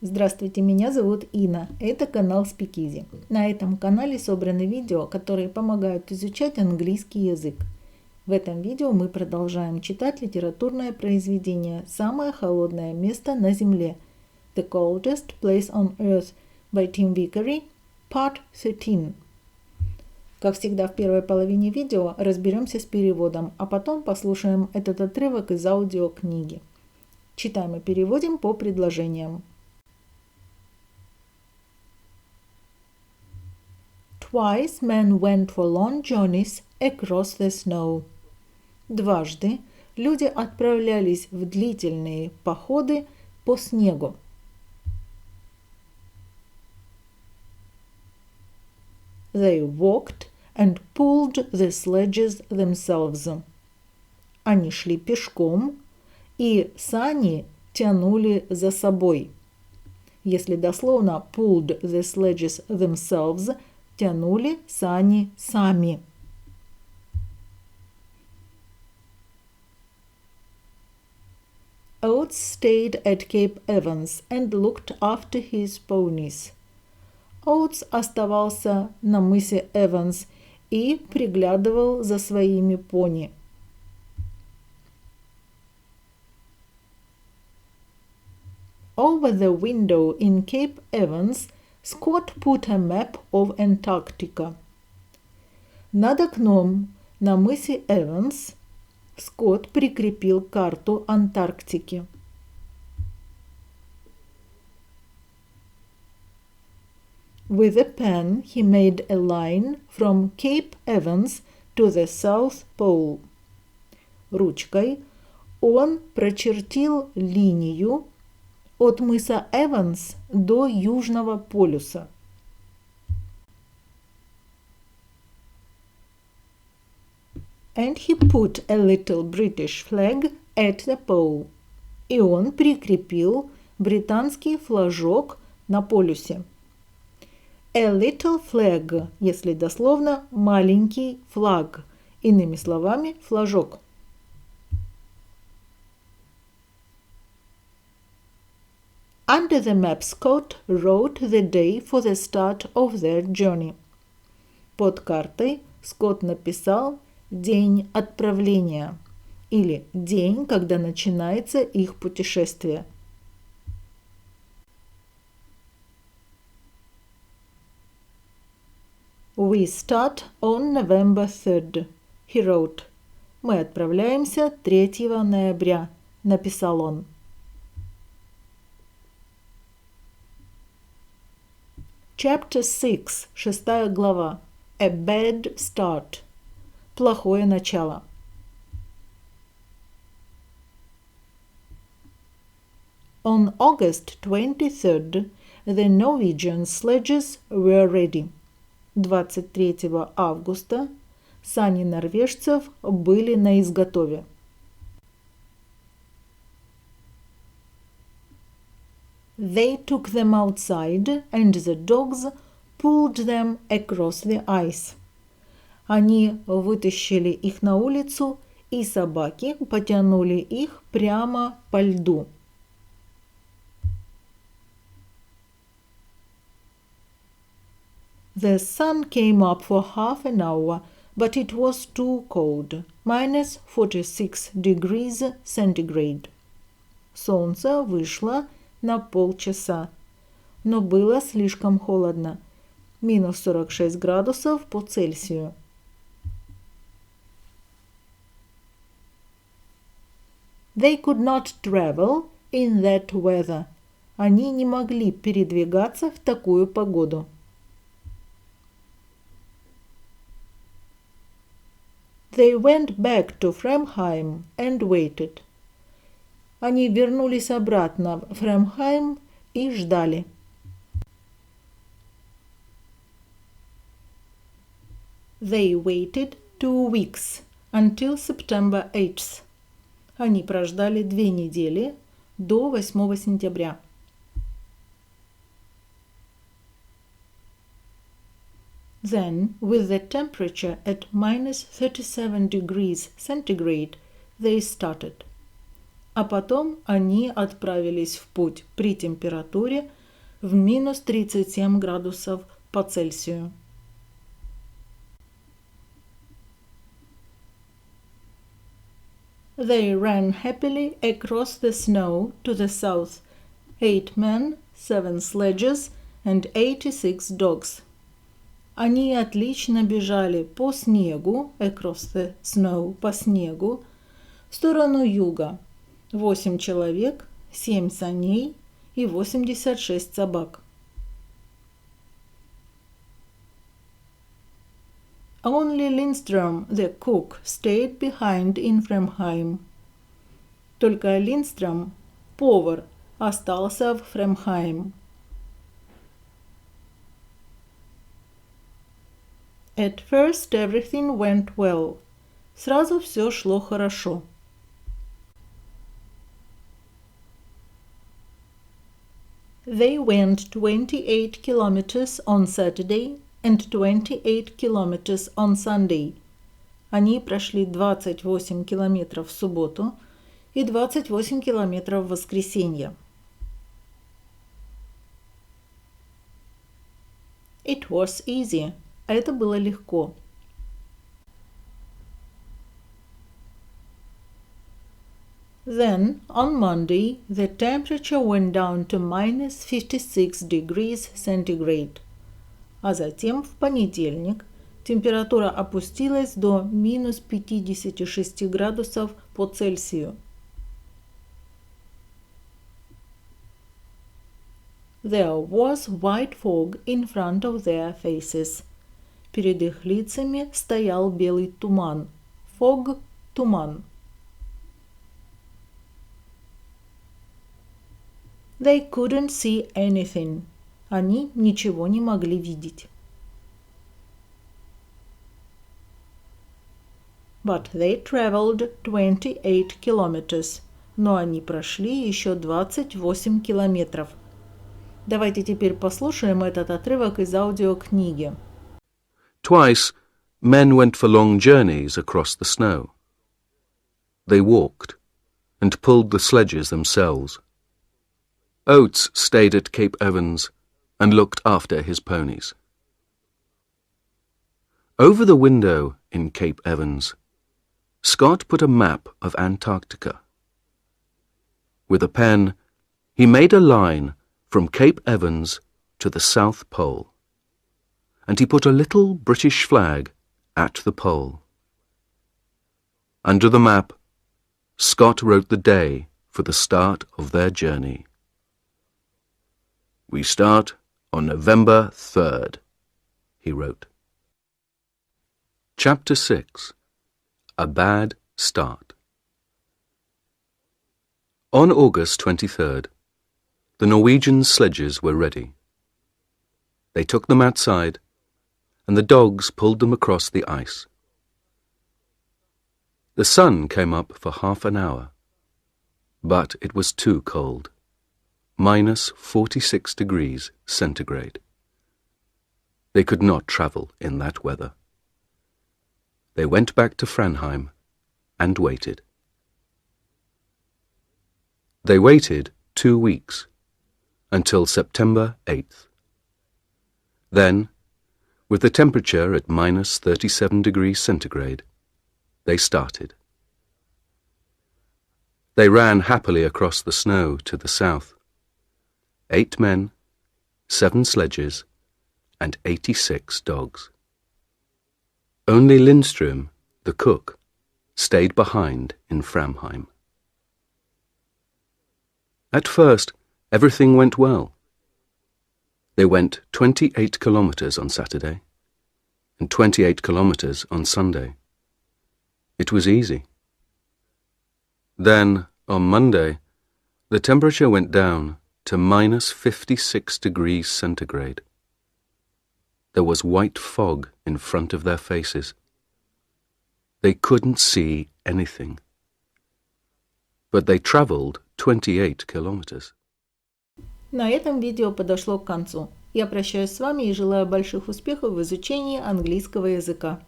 Здравствуйте, меня зовут Инна. Это канал Speak Easy. На этом канале собраны видео, которые помогают изучать английский язык. В этом видео мы продолжаем читать литературное произведение «Самое холодное место на земле» The Coldest Place on Earth by Tim Vickery, Part 13. Как всегда, в первой половине видео разберемся с переводом, а потом послушаем этот отрывок из аудиокниги. Читаем и переводим по предложениям. Twice men went for long journeys across the snow. Дважды люди отправлялись в длительные походы по снегу. They walked and pulled the sledges themselves. Они шли пешком, и сани тянули за собой. Если дословно pulled the sledges themselves, тянули сани сами. Oats stayed at Cape Evans and looked after his ponies. Oats оставался на мысе Эванс и приглядывал за своими пони. Over the window in Cape Evans, Scott put a map of Antarctica. Над окном на мысе Эванс Скотт прикрепил карту Антарктики. With a pen, he made a line from Cape Evans to the South Pole. Ручкой он прочертил линию от мыса Эванс до Южного полюса. And he put a little British flag at the pole. И он прикрепил британский флажок на полюсе. A little flag, если дословно, маленький флаг. Иными словами, флажок. Under the map, Scott wrote the day for the start of their journey. Под картой Скотт написал день отправления или день, когда начинается их путешествие. We start on November 3rd, he wrote. Мы отправляемся 3 ноября, написал он. Chapter 6, 6 глава. A bad start. Плохое начало. On August 23rd, the Norwegian sledges were ready. 23 августа сани норвежцев были на изготове. They took them outside, and the dogs pulled them across the ice. Они вытащили их на улицу, и собаки потянули их прямо по льду. The sun came up for half an hour, but it was too cold, minus 46 degrees centigrade. Солнце вышло на полчаса, но было слишком холодно, минус 46 градусов по Цельсию. They could not travel in that weather. Они не могли передвигаться в такую погоду. They went back to Framheim and waited. Они вернулись обратно в Фрамхайм и ждали. They waited 2 weeks until September 8th. Они прождали 2 недели до 8 сентября. Then, with the temperature at minus 37 degrees centigrade, they started. а потом они отправились в путь при температуре в минус 37 градусов по Цельсию. They ran happily across the snow to the south, 8 men, 7 sledges and 86 dogs. Они отлично бежали по снегу, across the snow, по снегу, в сторону юга. 8 человек, 7 саней и 86 собак. Only Lindström, the cook, stayed behind in Framheim. Только Линдстрöm, повар, остался в Фрамхайм. At first everything went well. Сразу все шло хорошо. They went 28 kilometers on Saturday and 28 kilometers on Sunday. Они прошли 28 километров в субботу и 28 километров в воскресенье. It was easy. Это было легко. Then, on Monday, the temperature went down to minus 56 degrees centigrade. А затем, в понедельник, температура опустилась до минус 56 градусов по Цельсию. There was white fog in front of their faces. Перед их лицами стоял белый туман. Fog – туман. They couldn't see anything. Они ничего не могли видеть. But they traveled 28 kilometers. Но они прошли еще 28 километров. Давайте теперь послушаем этот отрывок из аудиокниги. Twice, men went for long journeys across the snow. They walked and pulled the sledges themselves. Oats stayed at Cape Evans and looked after his ponies. Over the window in Cape Evans, Scott put a map of Antarctica. With a pen, he made a line from Cape Evans to the South Pole, and he put a little British flag at the pole. Under the map, Scott wrote the day for the start of their journey. We start on November 3rd, he wrote. Chapter 6. A Bad Start. On August 23rd, the Norwegian sledges were ready. They took them outside, and the dogs pulled them across the ice. The sun came up for half an hour, but it was too cold. Minus 46 degrees centigrade. They could not travel in that weather. They went back to Framheim and waited. They waited 2 weeks, until September 8th. Then, with the temperature at minus 37 degrees centigrade, they started. They ran happily across the snow to the south. 8 men, 7 sledges, and 86 dogs. Only Lindström, the cook, stayed behind in Framheim. At first, everything went well. They went 28 kilometers on Saturday and 28 kilometers on Sunday. It was easy. Then, on Monday, the temperature went down to minus 56 degrees centigrade. There was white fog in front of their faces. They couldn't see anything. But they traveled 28 kilometers. На этом видео подошло к концу. Я прощаюсь с вами и желаю больших успехов в изучении английского языка.